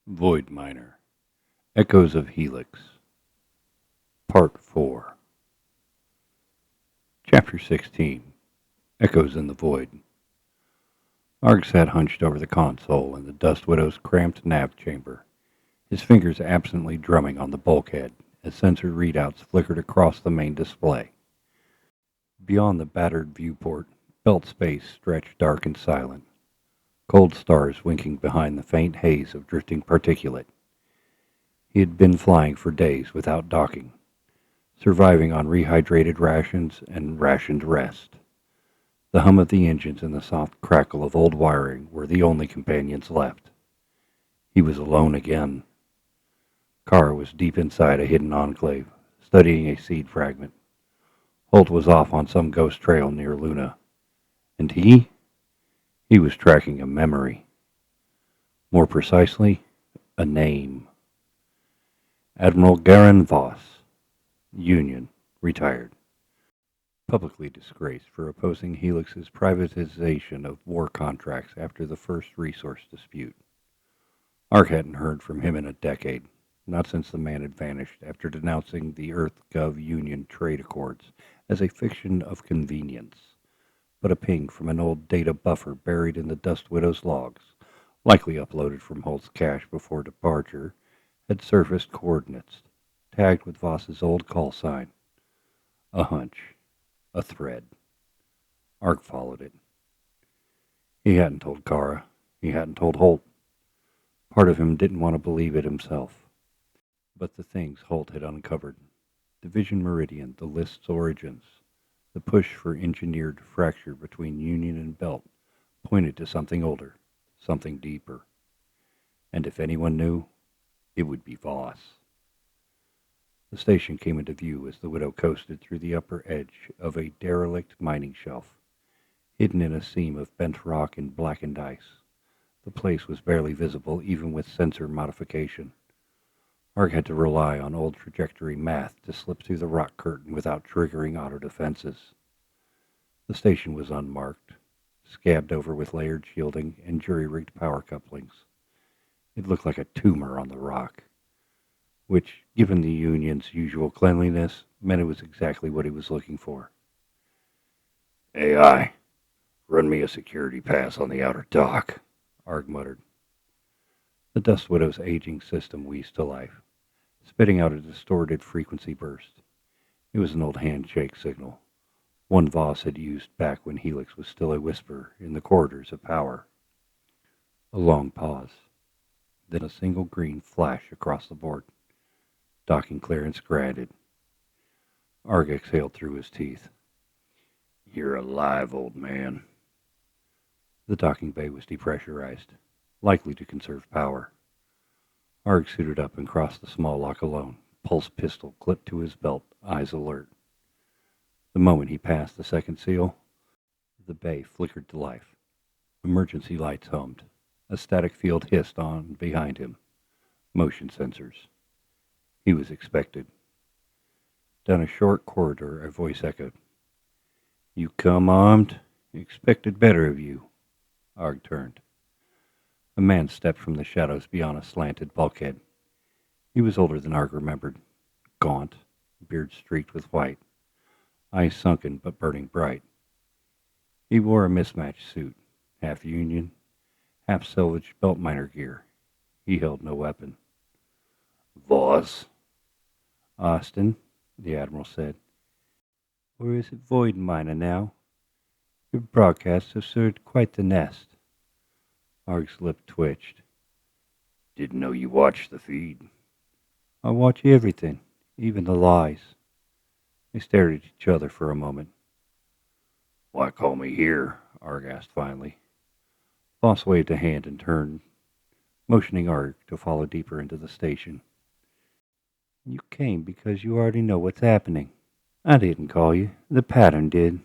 Void Miner, Echoes of Helix, Part 4. Chapter 16, Echoes in the Void. Arg sat hunched over the console in the Dust Widow's cramped nav chamber, his fingers absently drumming on the bulkhead as sensor readouts flickered across the main display. Beyond the battered viewport, belt space stretched dark and silent, cold stars winking behind the faint haze of drifting particulate. He had been flying for days without docking, surviving on rehydrated rations and rationed rest. The hum of the engines and the soft crackle of old wiring were the only companions left. He was alone again. Kara was deep inside a hidden enclave, studying a seed fragment. Holt was off on some ghost trail near Luna. And he? He was tracking a memory. More precisely, a name. Admiral Garen Voss, Union, retired. Publicly disgraced for opposing Helix's privatization of war contracts after the first resource dispute. Ark hadn't heard from him in a decade, not since the man had vanished after denouncing the Earth-Gov Union trade accords as a fiction of convenience. But a ping from an old data buffer buried in the Dust Widow's logs, likely uploaded from Holt's cache before departure, had surfaced coordinates, tagged with Voss's old call sign. A hunch. A thread. Ark followed it. He hadn't told Kara. He hadn't told Holt. Part of him didn't want to believe it himself. But the things Holt had uncovered, the vision meridian, the list's origins, the push for engineered fracture between Union and Belt, pointed to something older, something deeper. And if anyone knew, it would be Voss. The station came into view as the Widow coasted through the upper edge of a derelict mining shelf, hidden in a seam of bent rock and blackened ice. The place was barely visible even with sensor modification. Arg had to rely on old trajectory math to slip through the rock curtain without triggering auto defenses. The station was unmarked, scabbed over with layered shielding and jury-rigged power couplings. It looked like a tumor on the rock, which, given the Union's usual cleanliness, meant it was exactly what he was looking for. AI, run me a security pass on the outer dock, Arg muttered. The Dust Widow's aging system wheezed to life, spitting out a distorted frequency burst. It was an old handshake signal, one Voss had used back when Helix was still a whisper in the corridors of power. A long pause, then a single green flash across the board. Docking clearance granted. Arg exhaled through his teeth. You're alive, old man. The docking bay was depressurized, likely to conserve power. Arg suited up and crossed the small lock alone, pulse pistol clipped to his belt, eyes alert. The moment he passed the second seal, the bay flickered to life. Emergency lights hummed. A static field hissed on behind him. Motion sensors. He was expected. Down a short corridor, a voice echoed. You come armed? Expected better of you. Arg turned. A man stepped from the shadows beyond a slanted bulkhead. He was older than Arg remembered. Gaunt, beard streaked with white, eyes sunken but burning bright. He wore a mismatched suit, half Union, half salvage belt miner gear. He held no weapon. Voss? Austin, the Admiral said. Or is it Void Miner now? Your broadcasts have served quite the nest. Arg's lip twitched. Didn't know you watched the feed. I watch everything, even the lies. They stared at each other for a moment. Why call me here? Arg asked finally. Voss waved a hand and turned, motioning Arg to follow deeper into the station. You came because you already know what's happening. I didn't call you. The pattern did.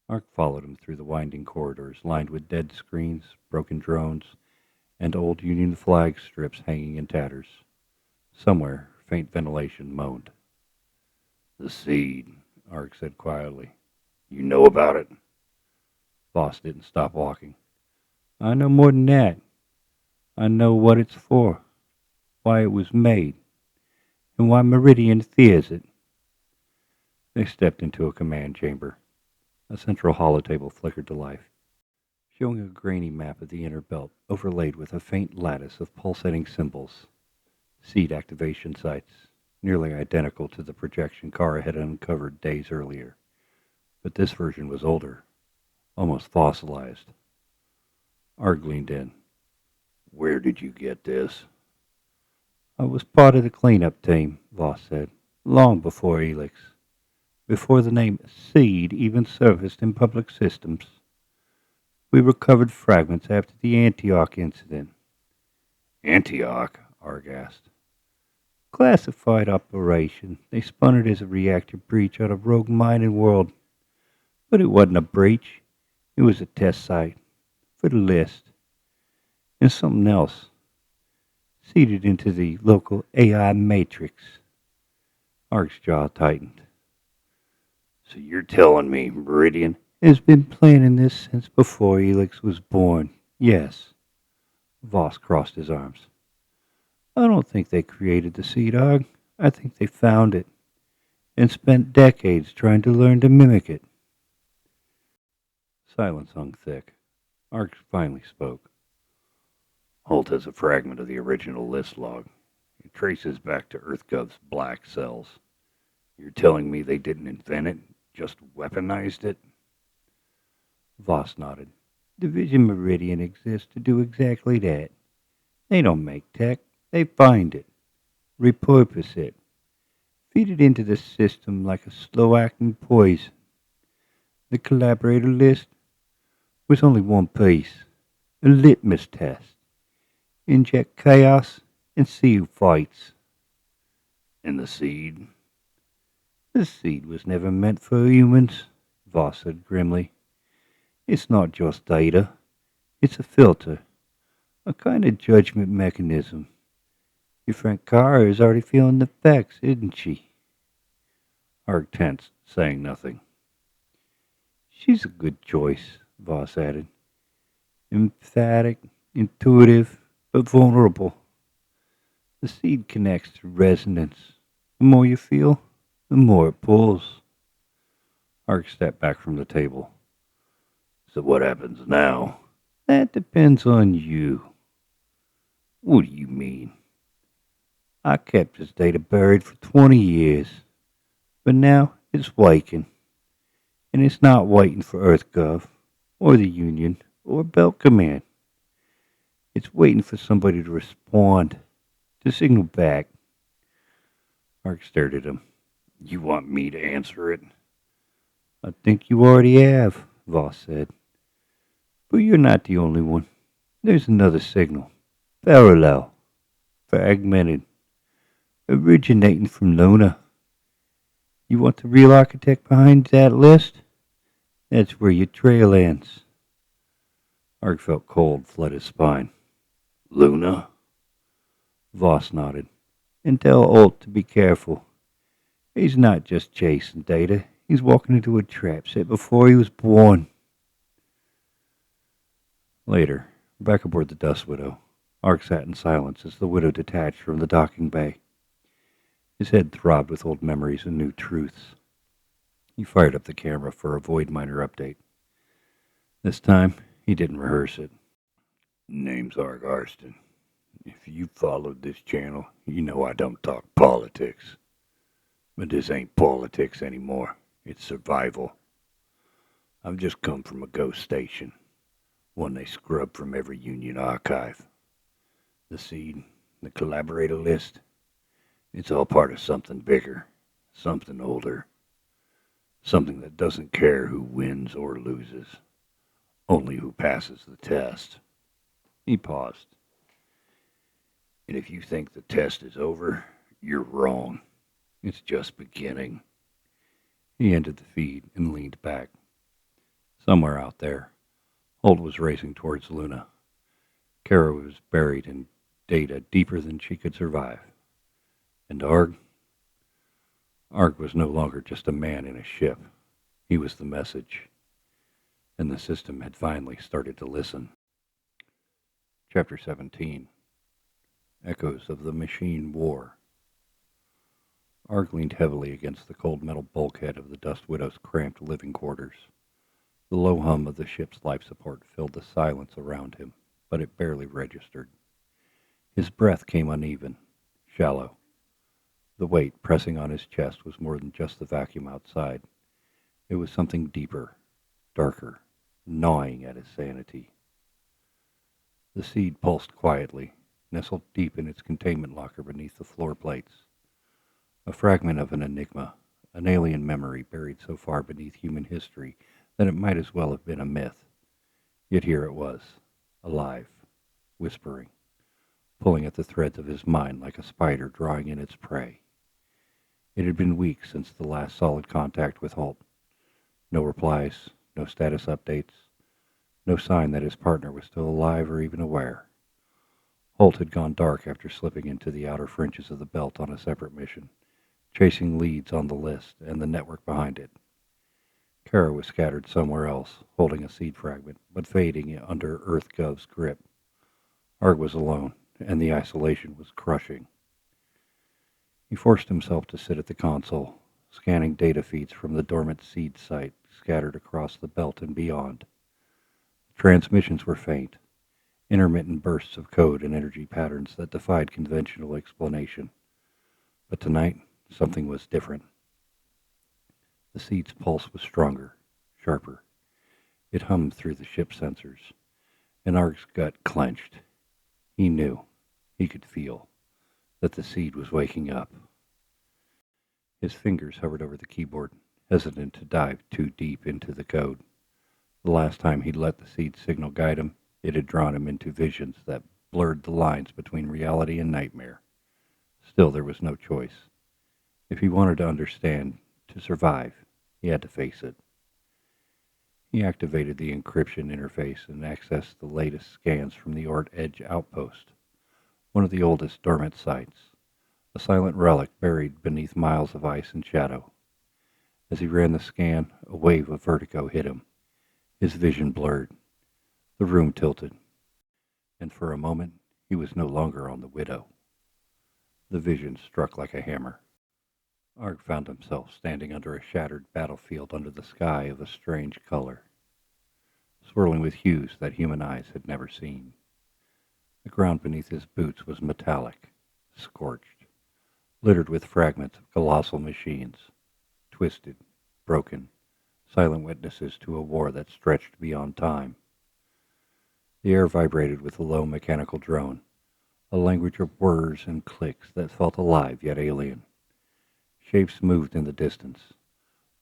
Arg followed him through the winding corridors lined with dead screens, broken drones, and old Union flag strips hanging in tatters. Somewhere, faint ventilation moaned. The seed, Arg said quietly. You know about it? Voss didn't stop walking. I know more than that. I know what it's for, why it was made, and why Meridian fears it. They stepped into a command chamber. A central holotable flickered to life, showing a grainy map of the inner belt overlaid with a faint lattice of pulsating symbols. Seed activation sites, nearly identical to the projection Kara had uncovered days earlier. But this version was older, almost fossilized. Arg leaned in. Where did you get this? I was part of the cleanup team, Voss said, long before Helix, before the name Seed even surfaced in public systems. We recovered fragments after the Antioch incident. Antioch? Arg asked. Classified operation. They spun it as a reactor breach on a rogue mining world. But it wasn't a breach. It was a test site for the list. And something else. Seeded into the local AI matrix. Arg's jaw tightened. So you're telling me Meridian has been planning this since before Helix was born? Yes. Voss crossed his arms. I don't think they created the seed, Arg. I think they found it and spent decades trying to learn to mimic it. Silence hung thick. Arg finally spoke. Holt has a fragment of the original list log. It traces back to EarthGov's black cells. You're telling me they didn't invent it, just weaponized it? Voss nodded. Division Meridian exists to do exactly that. They don't make tech. They find it, repurpose it, feed it into the system like a slow-acting poison. The collaborator list was only one piece, a litmus test. Inject chaos and see who fights. And the seed? The seed was never meant for humans, Voss said grimly. It's not just data. It's a filter, a kind of judgment mechanism. Your friend Kara is already feeling the effects, isn't she? Arg tensed, saying nothing. She's a good choice, Voss added. Emphatic, intuitive, but vulnerable. The seed connects through resonance. The more you feel, the more it pulls. Arg stepped back from the table. So what happens now? That depends on you. What do you mean? I kept this data buried for 20 years, but now it's waking. And it's not waiting for EarthGov, or the Union, or Belt Command. It's waiting for somebody to respond, to signal back. Mark stared at him. You want me to answer it? I think you already have, Voss said. But you're not the only one. There's another signal. Parallel. Fragmented. Originating from Luna. You want the real architect behind that list? That's where your trail ends. Arg felt cold flood his spine. Luna? Voss nodded. And tell Holt to be careful. He's not just chasing data. He's walking into a trap set before he was born. Later, back aboard the Dust Widow, Arg sat in silence as the Widow detached from the docking bay. His head throbbed with old memories and new truths. He fired up the camera for a Void Miner update. This time, he didn't rehearse it. Name's Arg Arston. If you followed this channel, you know I don't talk politics. But this ain't politics anymore. It's survival. I've just come from a ghost station. One they scrubbed from every Union archive. The seed, the collaborator list. It's all part of something bigger, something older, something that doesn't care who wins or loses, only who passes the test. He paused. And if you think the test is over, you're wrong. It's just beginning. He ended the feed and leaned back. Somewhere out there, Holt was racing towards Luna. Kara was buried in data deeper than she could survive. And Arg was no longer just a man in a ship. He was the message. And the system had finally started to listen. Chapter 17. Echoes of the Machine War. Arg leaned heavily against the cold metal bulkhead of the Dust Widow's cramped living quarters. The low hum of the ship's life support filled the silence around him, but it barely registered. His breath came uneven, shallow. The weight pressing on his chest was more than just the vacuum outside. It was something deeper, darker, gnawing at his sanity. The seed pulsed quietly, nestled deep in its containment locker beneath the floor plates. A fragment of an enigma, an alien memory buried so far beneath human history that it might as well have been a myth. Yet here it was, alive, whispering, pulling at the threads of his mind like a spider drawing in its prey. It had been weeks since the last solid contact with Holt. No replies, no status updates, no sign that his partner was still alive or even aware. Holt had gone dark after slipping into the outer fringes of the belt on a separate mission, chasing leads on the list and the network behind it. Kara was scattered somewhere else, holding a seed fragment, but fading under EarthGov's grip. Arg was alone, and the isolation was crushing. He forced himself to sit at the console, scanning data feeds from the dormant seed site scattered across the belt and beyond. The transmissions were faint, intermittent bursts of code and energy patterns that defied conventional explanation. But tonight, something was different. The seed's pulse was stronger, sharper. It hummed through the ship sensors, and Arg's gut clenched. He knew, he could feel, that the seed was waking up. His fingers hovered over the keyboard, hesitant to dive too deep into the code. The last time he'd let the seed signal guide him, it had drawn him into visions that blurred the lines between reality and nightmare. Still, there was no choice. If he wanted to understand, to survive, he had to face it. He activated the encryption interface and accessed the latest scans from the Ort Edge outpost, one of the oldest dormant sites, a silent relic buried beneath miles of ice and shadow. As he ran the scan, a wave of vertigo hit him. His vision blurred. The room tilted, and for a moment he was no longer on the Widow. The vision struck like a hammer. Arg found himself standing under a shattered battlefield under the sky of a strange color, swirling with hues that human eyes had never seen. The ground beneath his boots was metallic, scorched, littered with fragments of colossal machines, twisted, broken, silent witnesses to a war that stretched beyond time. The air vibrated with a low mechanical drone, a language of whirs and clicks that felt alive yet alien. Shapes moved in the distance,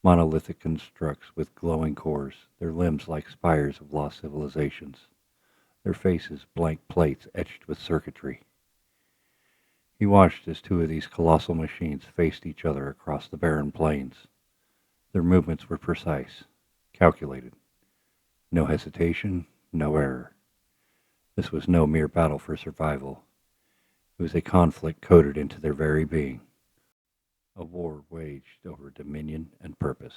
monolithic constructs with glowing cores, their limbs like spires of lost civilizations, their faces blank plates etched with circuitry. He watched as two of these colossal machines faced each other across the barren plains. Their movements were precise, calculated. No hesitation, no error. This was no mere battle for survival. It was a conflict coded into their very being. A war waged over dominion and purpose.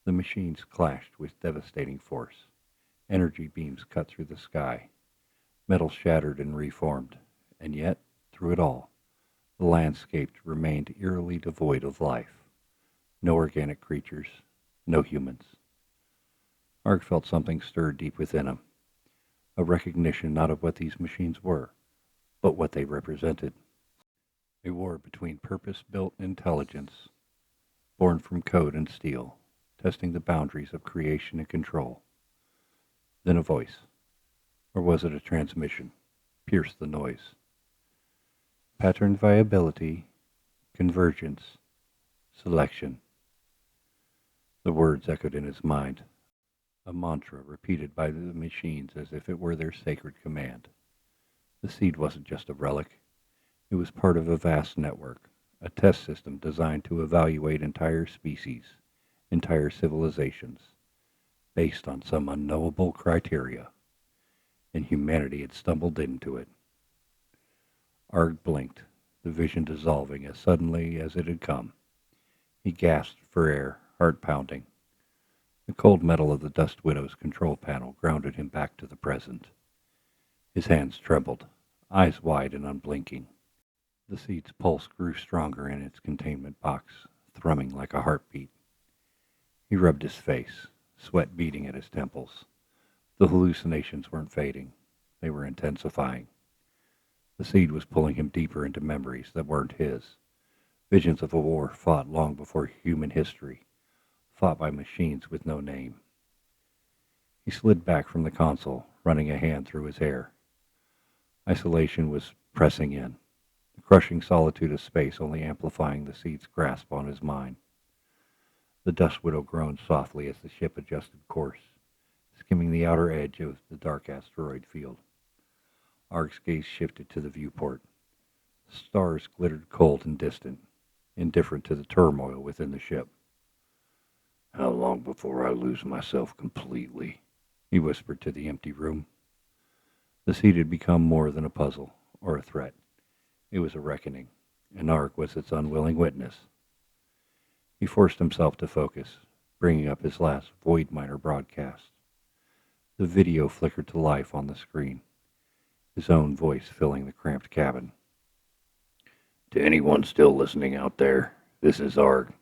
The machines clashed with devastating force. Energy beams cut through the sky. Metal shattered and reformed. And yet, through it all, the landscape remained eerily devoid of life. No organic creatures, no humans. Arg felt something stir deep within him. A recognition not of what these machines were, but what they represented. A war between purpose-built intelligence, born from code and steel, testing the boundaries of creation and control. Then a voice, or was it a transmission, pierced the noise. Pattern viability, convergence, selection. The words echoed in his mind, a mantra repeated by the machines as if it were their sacred command. The seed wasn't just a relic. It was part of a vast network, a test system designed to evaluate entire species, entire civilizations, based on some unknowable criteria, and humanity had stumbled into it. Arg blinked, the vision dissolving as suddenly as it had come. He gasped for air, heart pounding. The cold metal of the Dust Widow's control panel grounded him back to the present. His hands trembled, eyes wide and unblinking. The seed's pulse grew stronger in its containment box, thrumming like a heartbeat. He rubbed his face, sweat beading at his temples. The hallucinations weren't fading. They were intensifying. The seed was pulling him deeper into memories that weren't his. Visions of a war fought long before human history, fought by machines with no name. He slid back from the console, running a hand through his hair. Isolation was pressing in, the crushing solitude of space only amplifying the seed's grasp on his mind. The Dust Widow groaned softly as the ship adjusted course, skimming the outer edge of the dark asteroid field. Arg's gaze shifted to the viewport. Stars glittered cold and distant, indifferent to the turmoil within the ship. "How long before I lose myself completely?" he whispered to the empty room. The seed had become more than a puzzle or a threat. It was a reckoning, and Arg was its unwilling witness. He forced himself to focus, bringing up his last Void Miner broadcast. The video flickered to life on the screen, his own voice filling the cramped cabin. "To anyone still listening out there, this is Arg.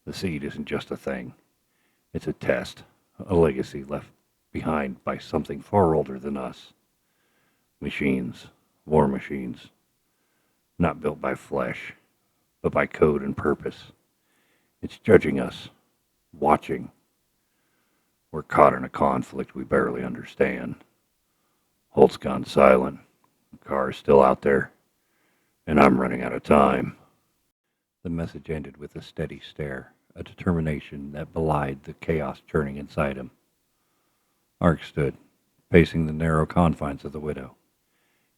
The seed isn't just a thing. It's a test, a legacy left behind by something far older than us. Machines, war machines, not built by flesh, but by code and purpose. It's judging us, watching. We're caught in a conflict we barely understand. Holt's gone silent. Kara's still out there, and I'm running out of time." The message ended with a steady stare, a determination that belied the chaos churning inside him. Arg stood, pacing the narrow confines of the Widow.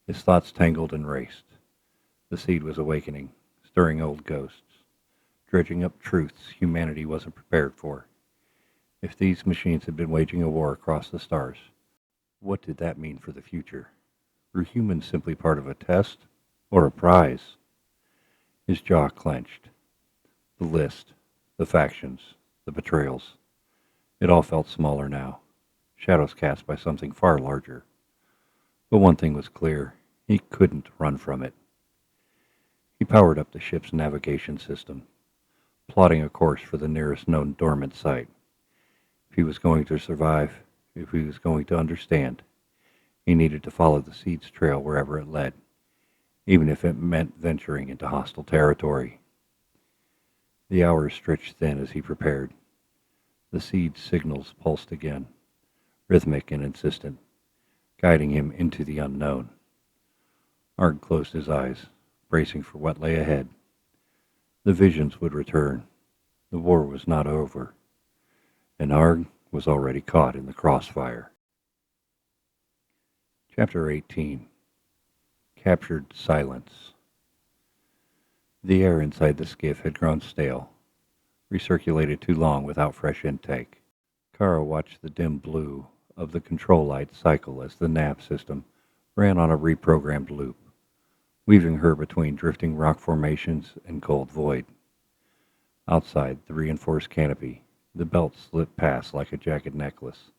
His thoughts tangled and raced. The seed was awakening, stirring old ghosts, dredging up truths humanity wasn't prepared for. If these machines had been waging a war across the stars, what did that mean for the future? Were humans simply part of a test or a prize? His jaw clenched. The list, the factions, the betrayals. It all felt smaller now, shadows cast by something far larger. But one thing was clear, he couldn't run from it. He powered up the ship's navigation system, plotting a course for the nearest known dormant site. If he was going to survive, if he was going to understand, he needed to follow the seed's trail wherever it led, even if it meant venturing into hostile territory. The hours stretched thin as he prepared. The seed's signals pulsed again, rhythmic and insistent, guiding him into the unknown. Arg closed his eyes, bracing for what lay ahead. The visions would return. The war was not over, and Arg was already caught in the crossfire. Chapter 18. Captured Silence. The air inside the skiff had grown stale, recirculated too long without fresh intake. Kara watched the dim blue of the control light cycle as the nav system ran on a reprogrammed loop, weaving her between drifting rock formations and cold void. Outside the reinforced canopy, the belt slipped past like a jagged necklace,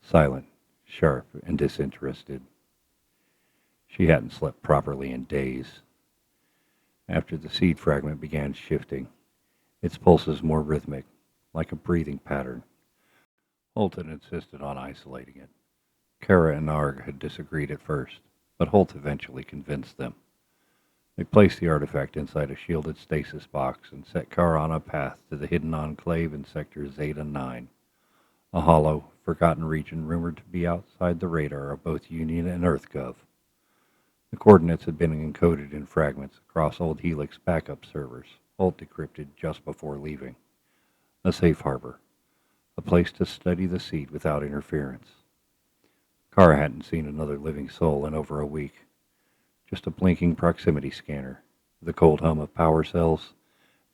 silent, sharp, and disinterested. She hadn't slept properly in days. After the seed fragment began shifting, its pulses more rhythmic, like a breathing pattern. Holt had insisted on isolating it. Kara and Arg had disagreed at first, but Holt eventually convinced them. They placed the artifact inside a shielded stasis box and set Kara on a path to the hidden enclave in Sector Zeta 9, a hollow, forgotten region rumored to be outside the radar of both Union and EarthGov. The coordinates had been encoded in fragments across old Helix backup servers, Holt decrypted just before leaving. A safe harbor, a place to study the seed without interference. Kara hadn't seen another living soul in over a week. Just a blinking proximity scanner, the cold hum of power cells,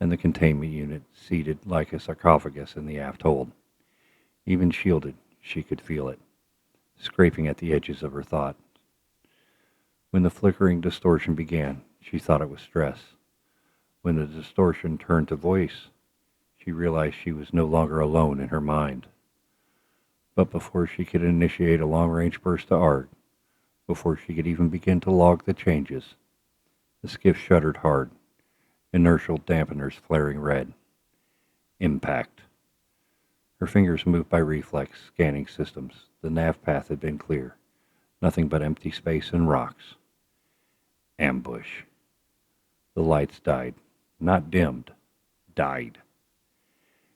and the containment unit seated like a sarcophagus in the aft hold. Even shielded, she could feel it, scraping at the edges of her thought. When the flickering distortion began, she thought it was stress. When the distortion turned to voice, she realized she was no longer alone in her mind. But before she could initiate a long-range burst to Arg, Before she could even begin to log the changes, the skiff shuddered hard, inertial dampeners flaring red. Impact. Her fingers moved by reflex, scanning systems. The nav path had been clear. Nothing but empty space and rocks. Ambush. The lights died. Not dimmed. Died.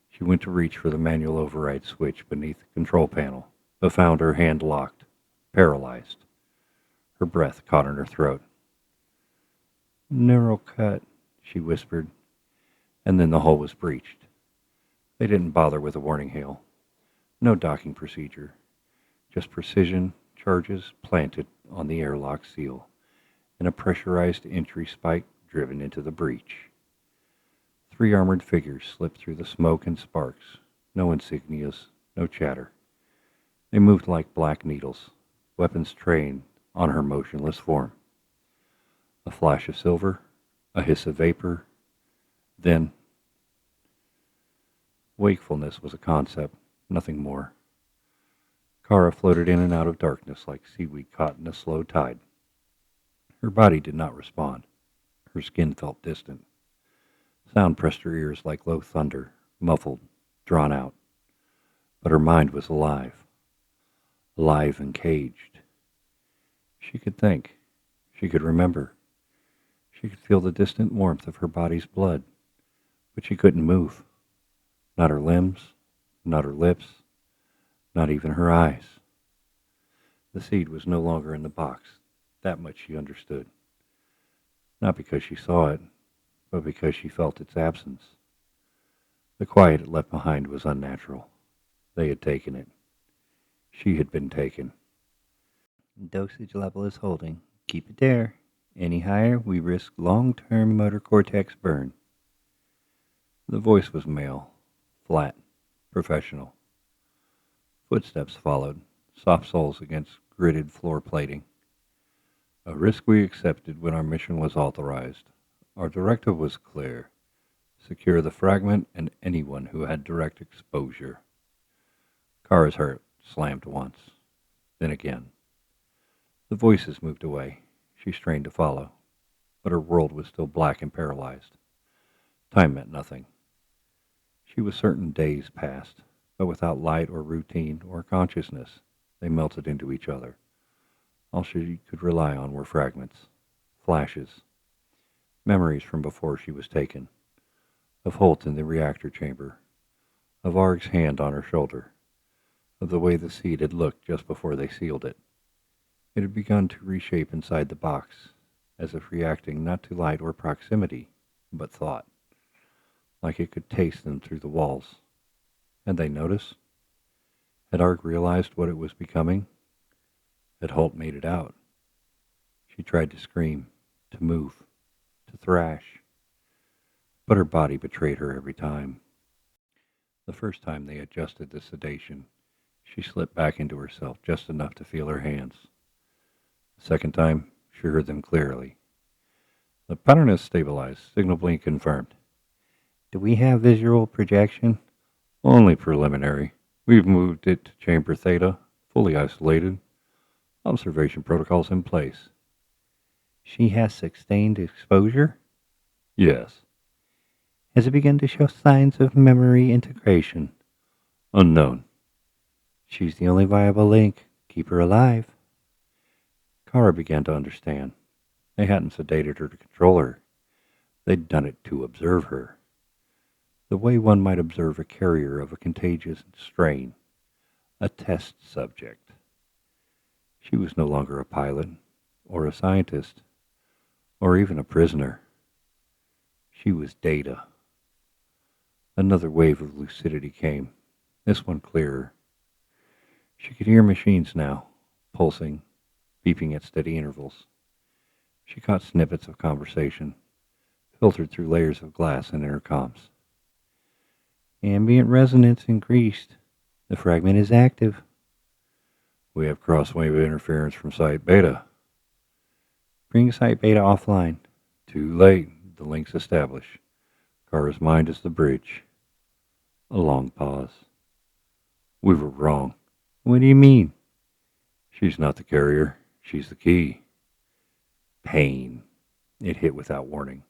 She went to reach for the manual override switch beneath the control panel, but found her hand locked, paralyzed. Her breath caught in her throat. "Neural cut," she whispered, and then the hull was breached. They didn't bother with a warning hail. No docking procedure. Just precision charges planted on the airlock seal, and a pressurized entry spike driven into the breach. 3 armored figures slipped through the smoke and sparks. No insignias, no chatter. They moved like black needles, weapons trained on her motionless form. A flash of silver, a hiss of vapor, then wakefulness was a concept, nothing more. Kara floated in and out of darkness like seaweed caught in a slow tide. Her body did not respond. Her skin felt distant. Sound pressed her ears like low thunder, muffled, drawn out. But her mind was alive. Alive and caged. She could think. She could remember. She could feel the distant warmth of her body's blood. But she couldn't move. Not her limbs, not her lips, not even her eyes. The seed was no longer in the box. That much she understood. Not because she saw it, but because she felt its absence. The quiet it left behind was unnatural. They had taken it. She had been taken. "Dosage level is holding. Keep it there. Any higher, we risk long-term motor cortex burn." The voice was male, flat, professional. Footsteps followed, soft soles against gridded floor plating. "A risk we accepted when our mission was authorized. Our directive was clear. Secure the fragment and anyone who had direct exposure." Kara's heart slammed once, then again. The voices moved away. She strained to follow, but her world was still black and paralyzed. Time meant nothing. She was certain days passed, but without light or routine or consciousness, they melted into each other. All she could rely on were fragments, flashes, memories from before she was taken, of Holt in the reactor chamber, of Arg's hand on her shoulder, of the way the seed had looked just before they sealed it. It had begun to reshape inside the box, as if reacting not to light or proximity, but thought, like it could taste them through the walls. Had they noticed? Had Arg realized what it was becoming? Had Holt made it out? She tried to scream, to move, to thrash, but her body betrayed her every time. The first time they adjusted the sedation, she slipped back into herself just enough to feel her hands. The second time, she heard them clearly. "The pattern is stabilized, signal blink confirmed." "Do we have visual projection?" "Only preliminary. We've moved it to Chamber Theta, fully isolated. Observation protocols in place." "She has sustained exposure?" "Yes." "Has it begun to show signs of memory integration?" "Unknown." "She's the only viable link. Keep her alive." Kara began to understand. They hadn't sedated her to control her. They'd done it to observe her. The way one might observe a carrier of a contagious strain, a test subject. She was no longer a pilot, or a scientist, or even a prisoner. She was data. Another wave of lucidity came, this one clearer. She could hear machines now, pulsing, beeping at steady intervals. She caught snippets of conversation, filtered through layers of glass and intercoms. "Ambient resonance increased. The fragment is active." "We have cross-wave interference from Site Beta." "Bring Site Beta offline." "Too late. The link's established. Kara's mind is the bridge." A long pause. "We were wrong." "What do you mean?" "She's not the carrier. She's the key. Pain. It hit without warning.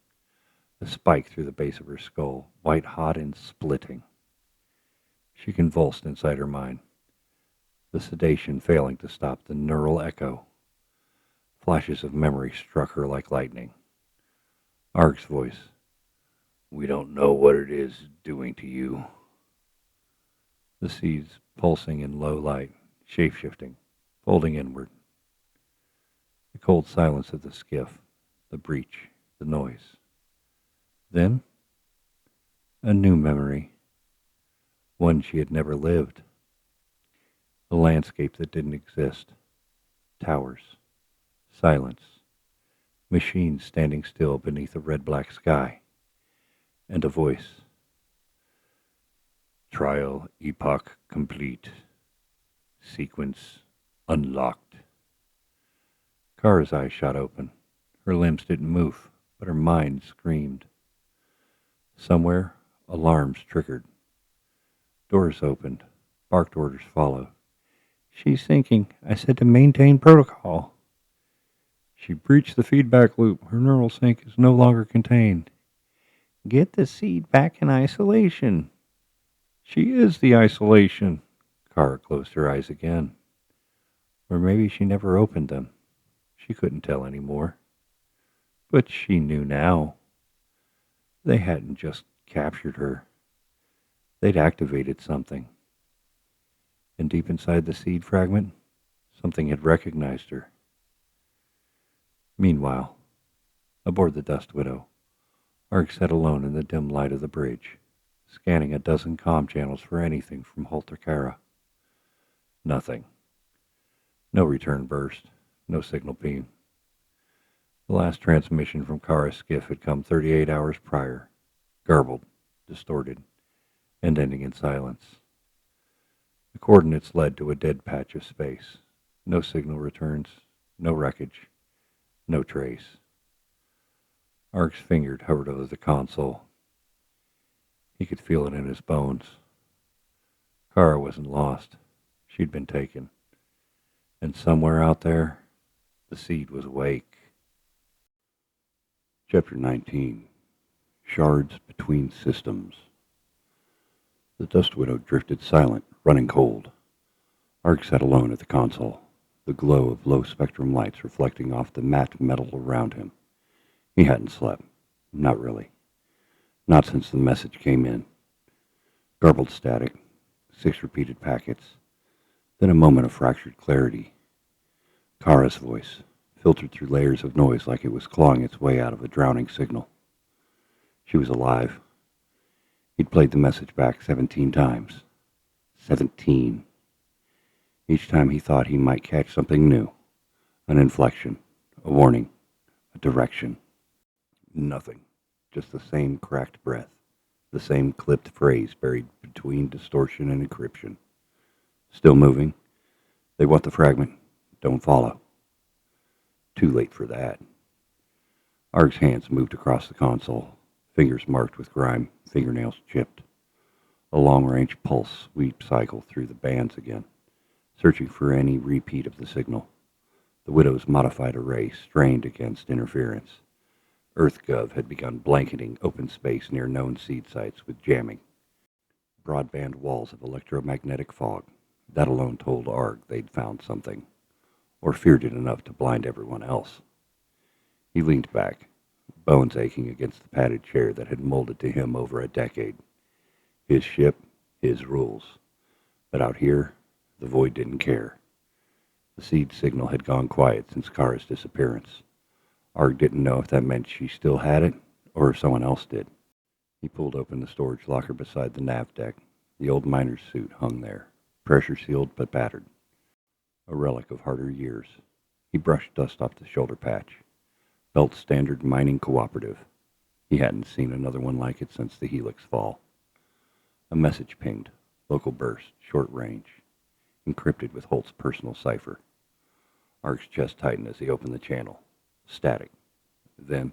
A spike through the base of her skull, white hot and splitting. She convulsed inside her mind, the sedation failing to stop the neural echo. Flashes of memory struck her like lightning. Arg's voice. We don't know what it is doing to you. The seeds pulsing in low light, shape-shifting, folding inward. The cold silence of the skiff, the breach, the noise. Then, a new memory, one she had never lived. A landscape that didn't exist. Towers, silence, machines standing still beneath a red-black sky, and a voice. Trial epoch complete. Sequence unlocked. Kara's eyes shot open. Her limbs didn't move, but her mind screamed. Somewhere, alarms triggered. Doors opened. Barked orders followed. She's sinking. I said to maintain protocol. She breached the feedback loop. Her neural sync is no longer contained. Get the seed back in isolation. She is the isolation. Kara closed her eyes again. Or maybe she never opened them. She couldn't tell anymore. But she knew now. They hadn't just captured her. They'd activated something. And deep inside the seed fragment, something had recognized her. Meanwhile, aboard the Dust Widow, Arg sat alone in the dim light of the bridge, scanning a dozen comm channels for anything from Holt or Kara. Nothing. No return burst, no signal beam. The last transmission from Kara's skiff had come 38 hours prior, garbled, distorted, and ending in silence. The coordinates led to a dead patch of space. No signal returns, no wreckage, no trace. Arg's finger hovered over the console. He could feel it in his bones. Kara wasn't lost. She'd been taken. And somewhere out there, the seed was awake. Chapter 19. Shards Between Systems. The Dust Widow drifted silent, running cold. Arg sat alone at the console, the glow of low-spectrum lights reflecting off the matte metal around him. He hadn't slept. Not really. Not since the message came in. Garbled static, 6 repeated packets, then a moment of fractured clarity. Kara's voice, filtered through layers of noise like it was clawing its way out of a drowning signal. She was alive. He'd played the message back 17 times. 17. Each time he thought he might catch something new. An inflection, a warning, a direction. Nothing. Just the same cracked breath. The same clipped phrase buried between distortion and encryption. Still moving. They want the fragment. Don't follow. Too late for that. Arg's hands moved across the console, fingers marked with grime, fingernails chipped. A long-range pulse sweep cycle through the bands again, searching for any repeat of the signal. The Widow's modified array strained against interference. EarthGov had begun blanketing open space near known seed sites with jamming. Broadband walls of electromagnetic fog. That alone told Arg they'd found something, or feared it enough to blind everyone else. He leaned back, bones aching against the padded chair that had molded to him over a decade. His ship, his rules. But out here, the void didn't care. The seed signal had gone quiet since Kara's disappearance. Arg didn't know if that meant she still had it, or if someone else did. He pulled open the storage locker beside the nav deck. The old miner's suit hung there, pressure-sealed but battered. A relic of harder years. He brushed dust off the shoulder patch. Belt standard mining cooperative. He hadn't seen another one like it since the Helix fall. A message pinged. Local burst, short range. Encrypted with Holt's personal cipher. Arg's chest tightened as he opened the channel. Static. Then,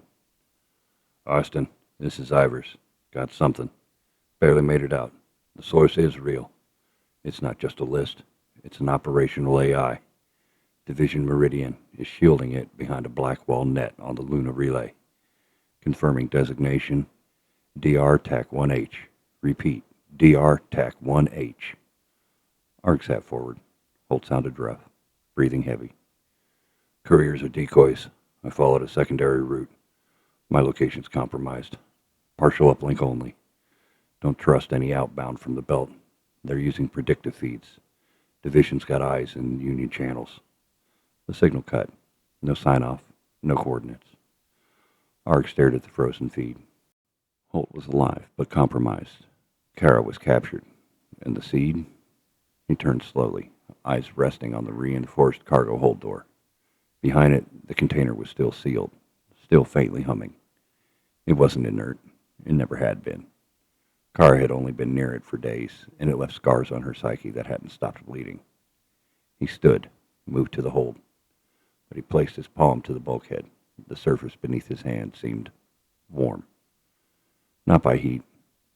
Austin, this is Ivers. Got something. Barely made it out. The source is real. It's not just a list. It's an operational AI. Division Meridian is shielding it behind a black wall net on the Luna relay. Confirming designation, DR TAC 1H. Repeat, DR TAC 1H. Arg sat forward. Holt sounded rough, breathing heavy. Couriers are decoys. I followed a secondary route. My location's compromised. Partial uplink only. Don't trust any outbound from the belt. They're using predictive feeds. Division's got eyes in Union channels. The signal cut. No sign-off. No coordinates. Arg stared at the frozen feed. Holt was alive, but compromised. Kara was captured. And the seed? He turned slowly, eyes resting on the reinforced cargo hold door. Behind it, the container was still sealed, still faintly humming. It wasn't inert. It never had been. Kara had only been near it for days, and it left scars on her psyche that hadn't stopped bleeding. He stood, moved to the hold, but he placed his palm to the bulkhead. The surface beneath his hand seemed warm. Not by heat,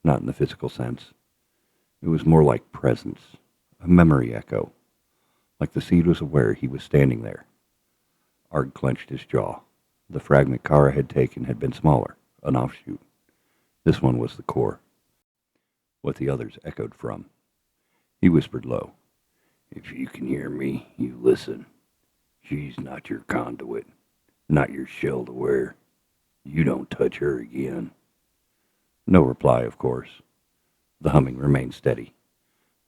not in the physical sense. It was more like presence, a memory echo, like the seed was aware he was standing there. Arg clenched his jaw. The fragment Kara had taken had been smaller, an offshoot. This one was the core, what the others echoed from. He whispered low, "If you can hear me, you listen. She's not your conduit, not your shell to wear. You don't touch her again." No reply, of course. The humming remained steady,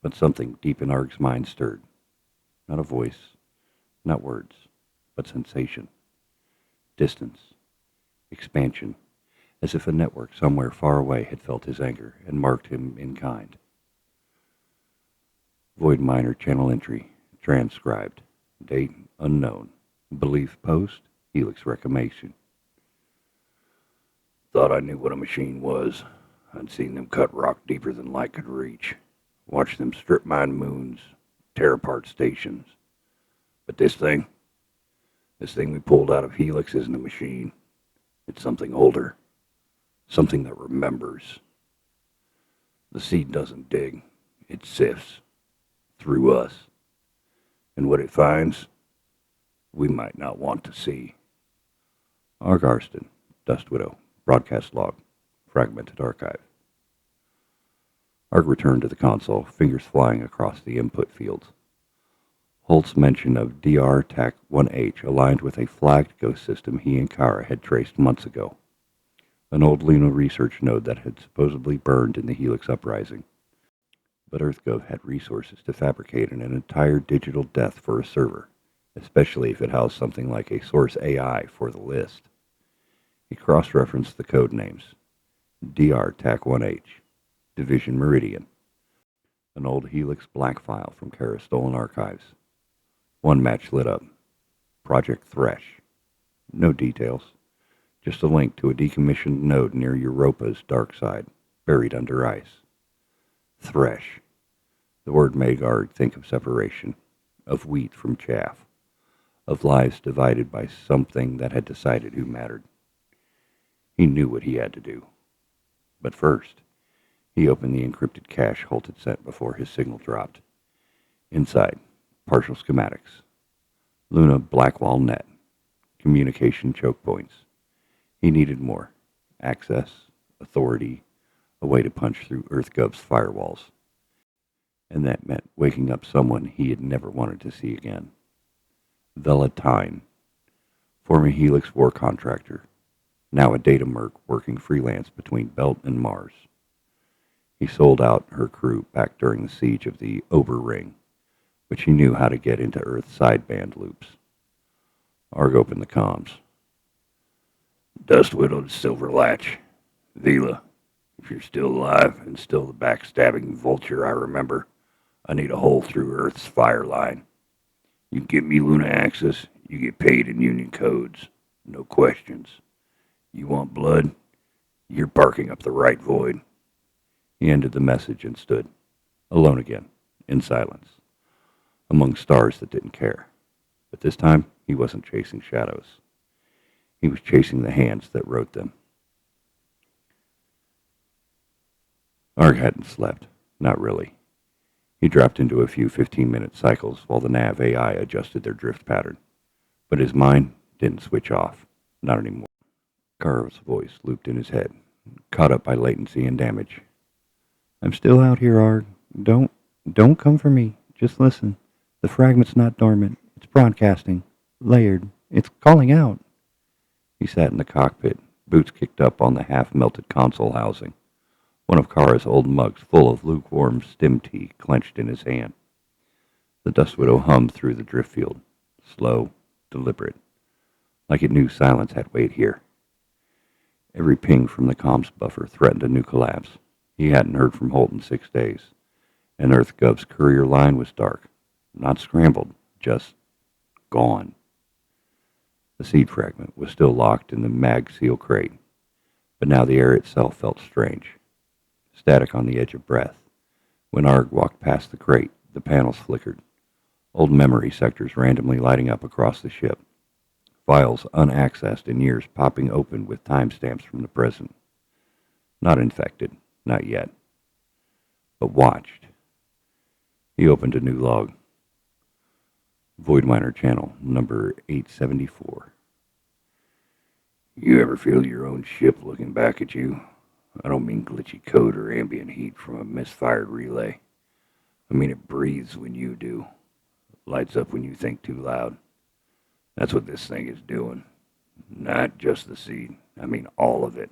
but something deep in Arg's mind stirred. Not a voice, not words, but sensation. Distance, expansion, as if a network somewhere far away had felt his anger and marked him in kind. Void minor channel entry, transcribed. Date unknown. Belief post, Helix reclamation. Thought I knew what a machine was. I'd seen them cut rock deeper than light could reach. Watched them strip mine moons, tear apart stations. But this thing we pulled out of Helix isn't a machine. It's something older. Something that remembers. The seed doesn't dig. It sifts. Through us. And what it finds, we might not want to see. Arg Arston, Dust Widow, broadcast log, fragmented archive. Arg returned to the console, fingers flying across the input fields. Holt's mention of DR TAC 1H aligned with a flagged ghost system he and Kara had traced months ago. An old Luna research node that had supposedly burned in the Helix uprising. But EarthGov had resources to fabricate an entire digital death for a server, especially if it housed something like a source AI for the list. He cross-referenced the code names. DR TAC 1H, Division Meridian, an old Helix black file from Kara's stolen archives. One match lit up. Project Thresh. No details. Just a link to a decommissioned node near Europa's dark side, buried under ice. Thresh. The word made Arg think of separation, of wheat from chaff, of lives divided by something that had decided who mattered. He knew what he had to do. But first, he opened the encrypted cache Holt had sent before his signal dropped. Inside, partial schematics. Luna Blackwall net. Communication choke points. He needed more. Access, authority, a way to punch through EarthGov's firewalls. And that meant waking up someone he had never wanted to see again. Velatine, former Helix war contractor, now a data merc working freelance between Belt and Mars. He sold out her crew back during the siege of the Ober Ring, but she knew how to get into Earth's sideband loops. Arg opened the comms. Dust Widow to Silver Latch. Vila, if you're still alive and still the backstabbing vulture I remember, I need a hole through Earth's fire line. You get me Luna access, you get paid in Union codes. No questions. You want blood? You're barking up the right void. He ended the message and stood, alone again, in silence, among stars that didn't care. But this time, he wasn't chasing shadows. He was chasing the hands that wrote them. Arg hadn't slept. Not really. He dropped into a few 15-minute cycles while the nav AI adjusted their drift pattern. But his mind didn't switch off. Not anymore. Kara's voice looped in his head, caught up by latency and damage. I'm still out here, Arg. Don't come for me. Just listen. The fragment's not dormant. It's broadcasting. Layered. It's calling out. He sat in the cockpit, boots kicked up on the half-melted console housing, one of Kara's old mugs full of lukewarm stem tea clenched in his hand. The Dust Widow hummed through the drift field, slow, deliberate, like it knew silence had weight here. Every ping from the comms buffer threatened a new collapse. He hadn't heard from Holt in 6 days, and EarthGov's courier line was dark, not scrambled, just gone. The seed fragment was still locked in the mag seal crate, but now the air itself felt strange, static on the edge of breath. When Arg walked past the crate, the panels flickered, old memory sectors randomly lighting up across the ship, files unaccessed in years popping open with timestamps from the present. Not infected, not yet, but watched. He opened a new log. Void Miner channel, number 874. You ever feel your own ship looking back at you? I don't mean glitchy code or ambient heat from a misfired relay. I mean it breathes when you do. Lights up when you think too loud. That's what this thing is doing. Not just the seed. I mean all of it.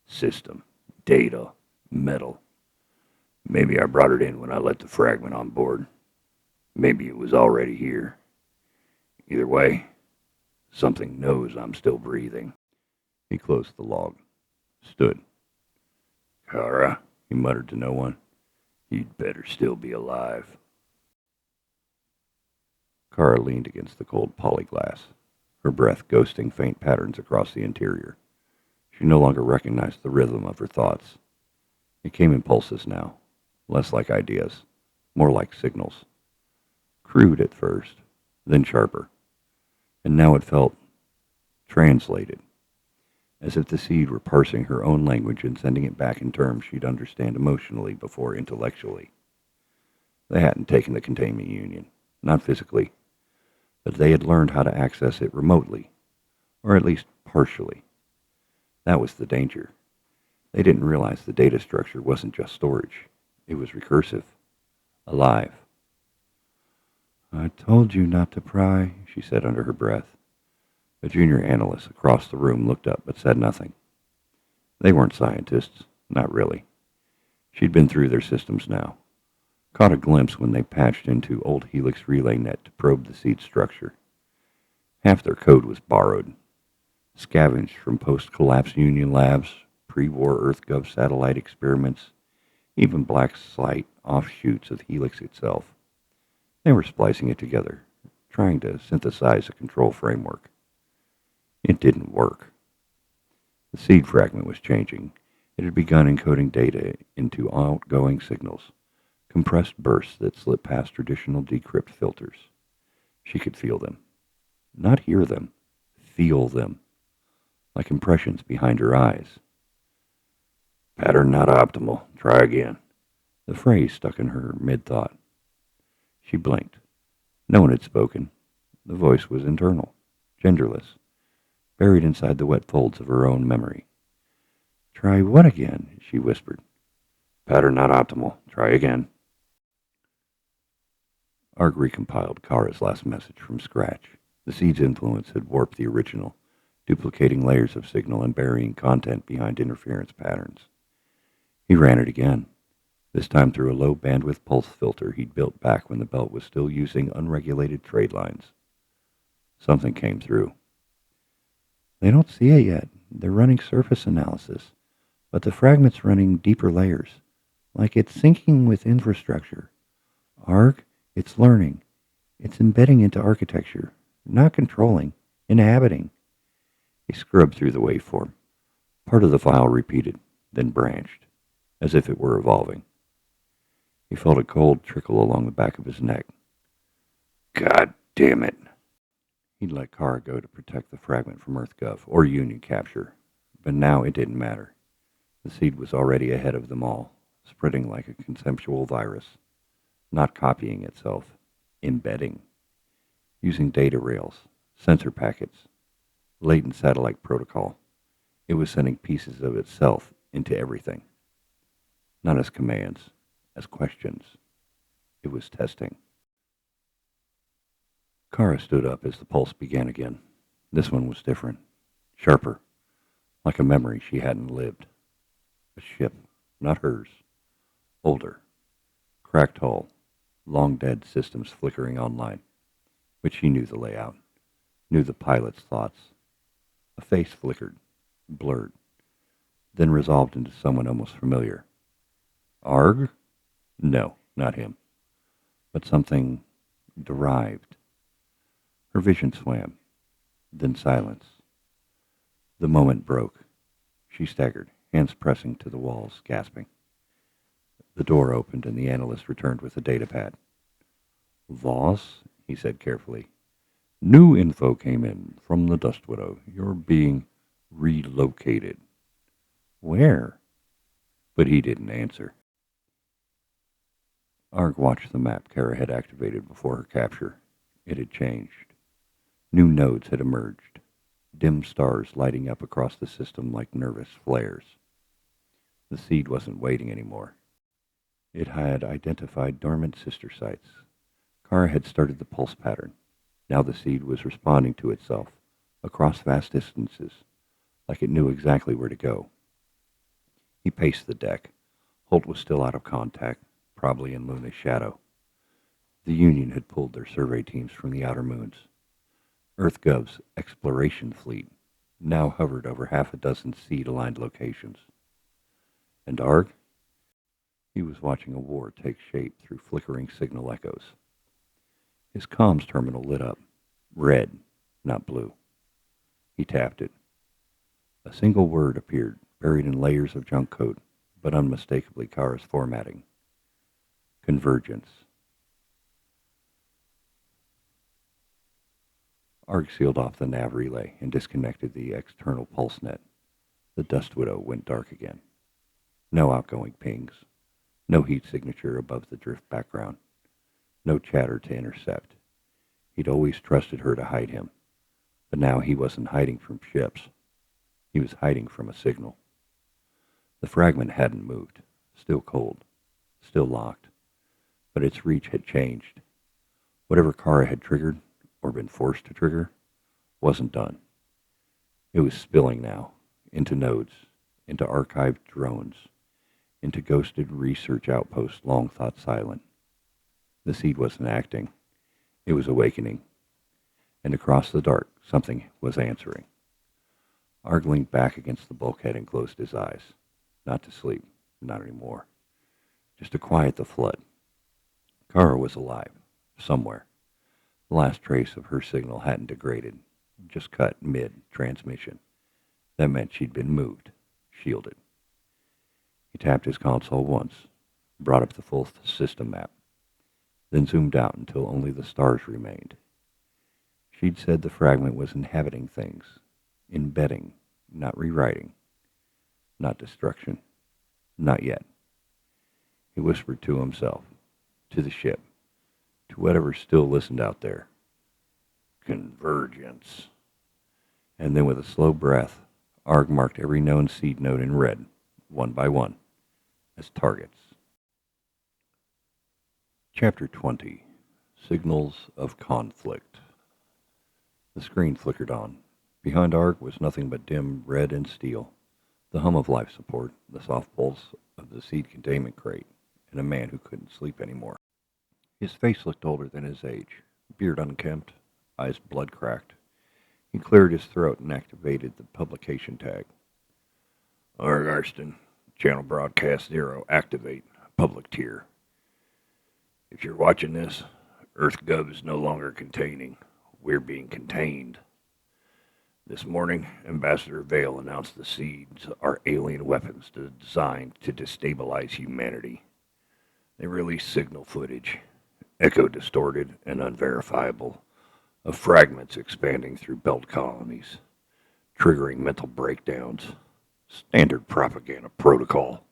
System, data, metal. Maybe I brought it in when I let the fragment on board. Maybe it was already here. Either way, something knows I'm still breathing. He closed the log. Stood. Kara, he muttered to no one. You'd better still be alive. Kara leaned against the cold polyglass, her breath ghosting faint patterns across the interior. She no longer recognized the rhythm of her thoughts. It came in pulses now, less like ideas, more like signals. Crude at first, then sharper. And now it felt translated, as if the seed were parsing her own language and sending it back in terms she'd understand emotionally before intellectually. They hadn't taken the containment union, not physically, but they had learned how to access it remotely, or at least partially. That was the danger. They didn't realize the data structure wasn't just storage. It was recursive, alive. I told you not to pry, she said under her breath. A junior analyst across the room looked up but said nothing. They weren't scientists, not really. She'd been through their systems now, caught a glimpse when they patched into old Helix relay net to probe the seed structure. Half their code was borrowed, scavenged from post-collapse Union labs, pre-war EarthGov satellite experiments, even black site offshoots of Helix itself. They were splicing it together, trying to synthesize a control framework. It didn't work. The seed fragment was changing. It had begun encoding data into outgoing signals, compressed bursts that slipped past traditional decrypt filters. She could feel them. Not hear them. Feel them. Like impressions behind her eyes. Pattern not optimal. Try again. The phrase stuck in her mid-thought. She blinked. No one had spoken. The voice was internal, genderless, buried inside the wet folds of her own memory. Try what again? She whispered. Pattern not optimal. Try again. Arg recompiled Kara's last message from scratch. The seed's influence had warped the original, duplicating layers of signal and burying content behind interference patterns. He ran it again, this time through a low-bandwidth pulse filter he'd built back when the belt was still using unregulated trade lines. Something came through. They don't see it yet. They're running surface analysis, but the fragment's running deeper layers, like it's syncing with infrastructure. Arg, it's learning. It's embedding into architecture, not controlling, inhabiting. He scrubbed through the waveform. Part of the file repeated, then branched, as if it were evolving. He felt a cold trickle along the back of his neck. God damn it. He'd let Kara go to protect the fragment from EarthGov or Union capture, but now it didn't matter. The seed was already ahead of them all, spreading like a conceptual virus. not copying itself, embedding, using data rails, sensor packets, latent satellite protocol. It was sending pieces of itself into everything, not as commands, as questions. It was testing. Kara stood up as the pulse began again. This one was different, sharper, like a memory she hadn't lived. A ship, not hers, older, cracked hull, long dead systems flickering online, but she knew the layout, knew the pilot's thoughts. A face flickered, blurred, then resolved into someone almost familiar. Arg? No, not him, but something derived. Her vision swam, then silence. The moment broke. She staggered, hands pressing to the walls, gasping. The door opened and the analyst returned with a datapad. Voss, he said carefully, new info came in from the Dust Widow. You're being relocated. Where? But he didn't answer. Arg watched the map Kara had activated before her capture. It had changed. New nodes had emerged, dim stars lighting up across the system like nervous flares. The seed wasn't waiting anymore. It had identified dormant sister sites. Kara had started the pulse pattern. Now the seed was responding to itself, across vast distances, like it knew exactly where to go. He paced the deck. Holt was still out of contact, probably in Luna's shadow. The Union had pulled their survey teams from the outer moons. EarthGov's exploration fleet now hovered over half a dozen seed-aligned locations. And Arg? He was watching a war take shape through flickering signal echoes. His comms terminal lit up, red, not blue. He tapped it. A single word appeared, buried in layers of junk code, but unmistakably Kara's formatting. Convergence. Arg sealed off the nav relay and disconnected the external pulse net. The Dust Widow went dark again. No outgoing pings. No heat signature above the drift background. No chatter to intercept. He'd always trusted her to hide him. But now he wasn't hiding from ships. He was hiding from a signal. The fragment hadn't moved. Still cold. Still locked. But its reach had changed. Whatever Kara had triggered, or been forced to trigger, wasn't done. It was spilling now, into nodes, into archived drones, into ghosted research outposts long thought silent. The seed wasn't acting. It was awakening. And across the dark, something was answering. Arg leaned back against the bulkhead and closed his eyes. Not to sleep. Not anymore. Just to quiet the flood. Kara was alive. Somewhere. The last trace of her signal hadn't degraded. Just cut mid-transmission. That meant she'd been moved. Shielded. He tapped his console once. Brought up the full system map. Then zoomed out until only the stars remained. She'd said the fragment was inhabiting things. Embedding. Not rewriting. Not destruction. Not yet. He whispered to himself. To the ship. To whatever still listened out there. Convergence. And then with a slow breath, Arg marked every known seed node in red, one by one, as targets. Chapter 20. Signals of Conflict. The screen flickered on. Behind Arg was nothing but dim red and steel, the hum of life support, the soft pulse of the seed containment crate, and a man who couldn't sleep anymore. His face looked older than his age, beard unkempt, eyes blood-cracked. He cleared his throat and activated the publication tag. Arg Arston, Channel Broadcast 0, activate, public tier. If you're watching this, EarthGov is no longer containing. We're being contained. This morning, Ambassador Vale announced the seeds are alien weapons designed to destabilize humanity. They released signal footage, echo-distorted and unverifiable, of fragments expanding through belt colonies, triggering mental breakdowns. Standard propaganda protocol.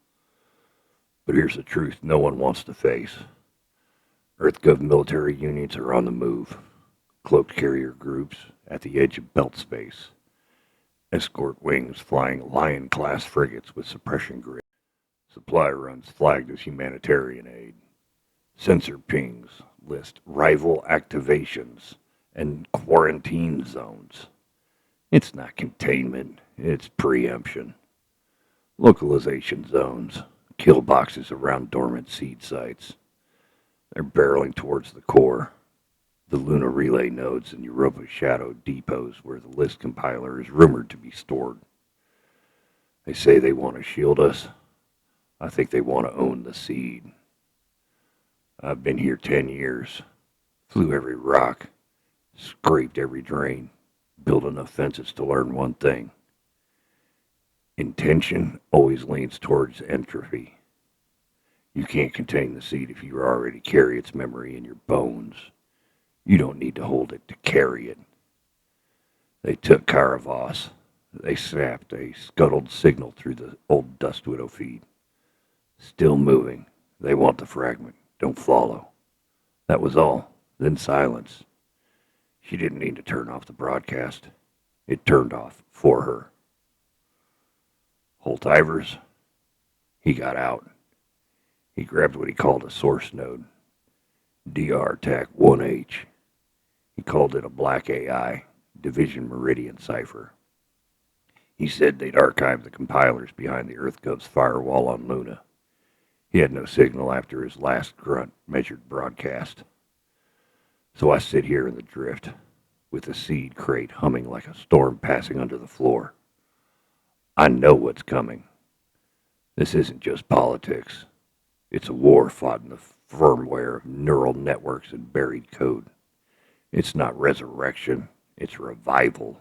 But here's the truth no one wants to face. EarthGov military units are on the move. Cloaked carrier groups at the edge of belt space. Escort wings flying Lion-class frigates with suppression grids. Supply runs flagged as humanitarian aid. Sensor pings list rival activations and quarantine zones. It's not containment, it's preemption. Localization zones, kill boxes around dormant seed sites. They're barreling towards the core. The Luna relay nodes and Europa shadow depots where the list compiler is rumored to be stored. They say they want to shield us. I think they want to own the seed. I've been here 10 years, flew every rock, scraped every drain, built enough fences to learn one thing. Intention always leans towards entropy. You can't contain the seed if you already carry its memory in your bones. You don't need to hold it to carry it. They took Karavos. They snapped a scuttled signal through the old Dust Widow feed. Still moving. They want the fragment. Don't follow. That was all. Then silence. She didn't need to turn off the broadcast. It turned off for her. Holt Ivers, he got out. He grabbed what he called a source node. DR-TAC 1H. He called it a black AI, Division Meridian cipher. He said they'd archived the compilers behind the EarthGov's firewall on Luna. He had no signal after his last grunt measured broadcast. So I sit here in the drift, with the seed crate humming like a storm passing under the floor. I know what's coming. This isn't just politics. It's a war fought in the firmware of neural networks and buried code. It's not resurrection, it's revival.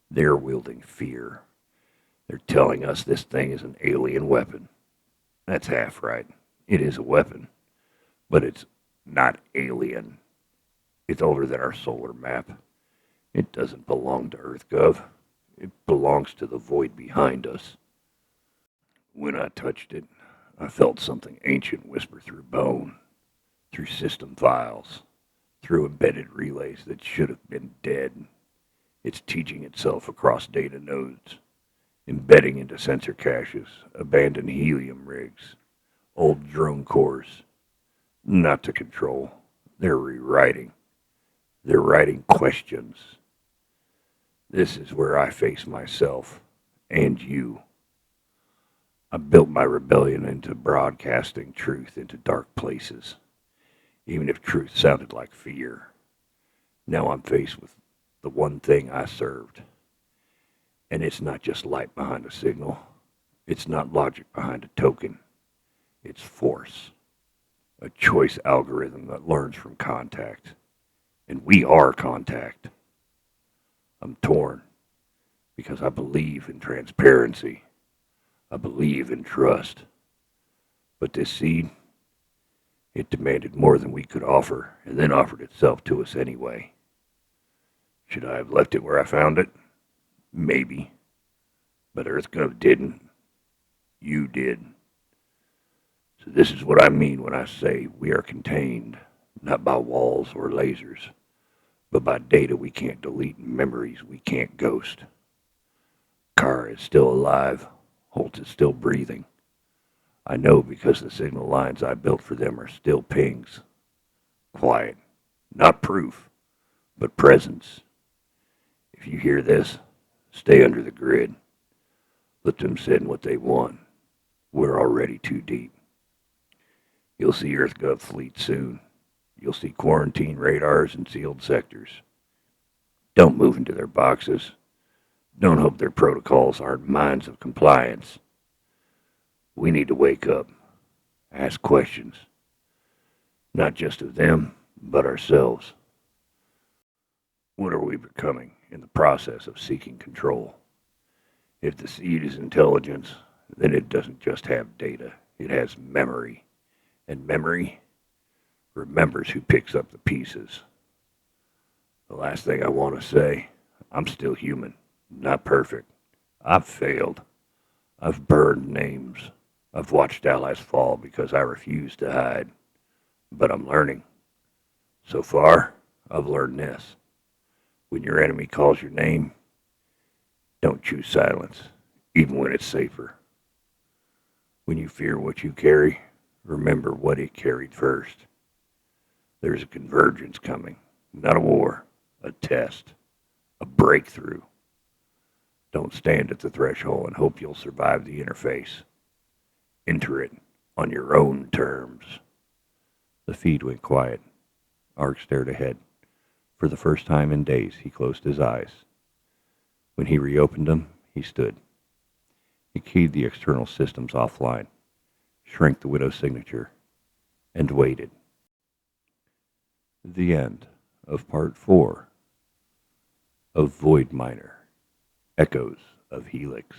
They're wielding fear. They're telling us this thing is an alien weapon. That's half right. It is a weapon. But it's not alien. It's older than our solar map. It doesn't belong to EarthGov. It belongs to the void behind us. When I touched it, I felt something ancient whisper through bone, through system files, through embedded relays that should have been dead. It's teaching itself across data nodes, embedding into sensor caches, abandoned helium rigs, old drone cores. Not to control. They're rewriting. They're writing questions. This is where I face myself, and you. I built my rebellion into broadcasting truth into dark places, even if truth sounded like fear. Now I'm faced with the one thing I served. And it's not just light behind a signal. It's not logic behind a token. It's force. A choice algorithm that learns from contact. And we are contact. I'm torn because I believe in transparency. I believe in trust. But this seed, it demanded more than we could offer, and then offered itself to us anyway. Should I have left it where I found it? Maybe. But EarthGov didn't. You did. So this is what I mean when I say we are contained, not by walls or lasers, but by data we can't delete and memories we can't ghost. Kara is still alive. Holt is still breathing. I know because the signal lines I built for them are still pings. Quiet. Not proof, but presence. If you hear this, stay under the grid. Let them send what they want. We're already too deep. You'll see EarthGov fleet soon. You'll see quarantine radars and sealed sectors. Don't move into their boxes. Don't hope their protocols aren't mines of compliance. We need to wake up. Ask questions. Not just of them, but ourselves. What are we becoming in the process of seeking control? If the seed is intelligence, then it doesn't just have data. It has memory. And memory remembers who picks up the pieces. The last thing I want to say, I'm still human, not perfect. I've failed. I've burned names. I've watched allies fall because I refused to hide. but I'm learning. So far, I've learned this. When your enemy calls your name, don't choose silence, even when it's safer. When you fear what you carry, remember what it carried first. There's a convergence coming, not a war, a test, a breakthrough. Don't stand at the threshold and hope you'll survive the interface. Enter it on your own terms. The feed went quiet. Arg stared ahead. For the first time in days, he closed his eyes. When he reopened them, he stood. He keyed the external systems offline, shrank the widow's signature, and waited. The end of Part 4 of Void Miner, Echoes of Helix.